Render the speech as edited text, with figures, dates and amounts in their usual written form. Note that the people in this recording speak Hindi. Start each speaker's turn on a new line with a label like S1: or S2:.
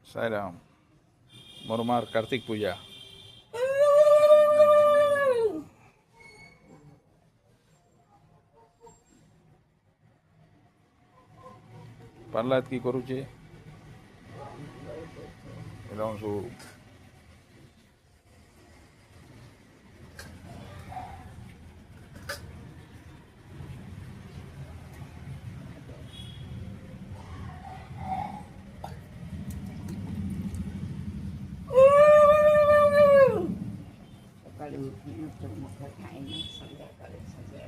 S1: साई राम। मुरमार कार्तिक पूजा। प्रहलाद की करुचे
S2: सकाळी उठून चमक खायला संध्याकाळी सगळ्या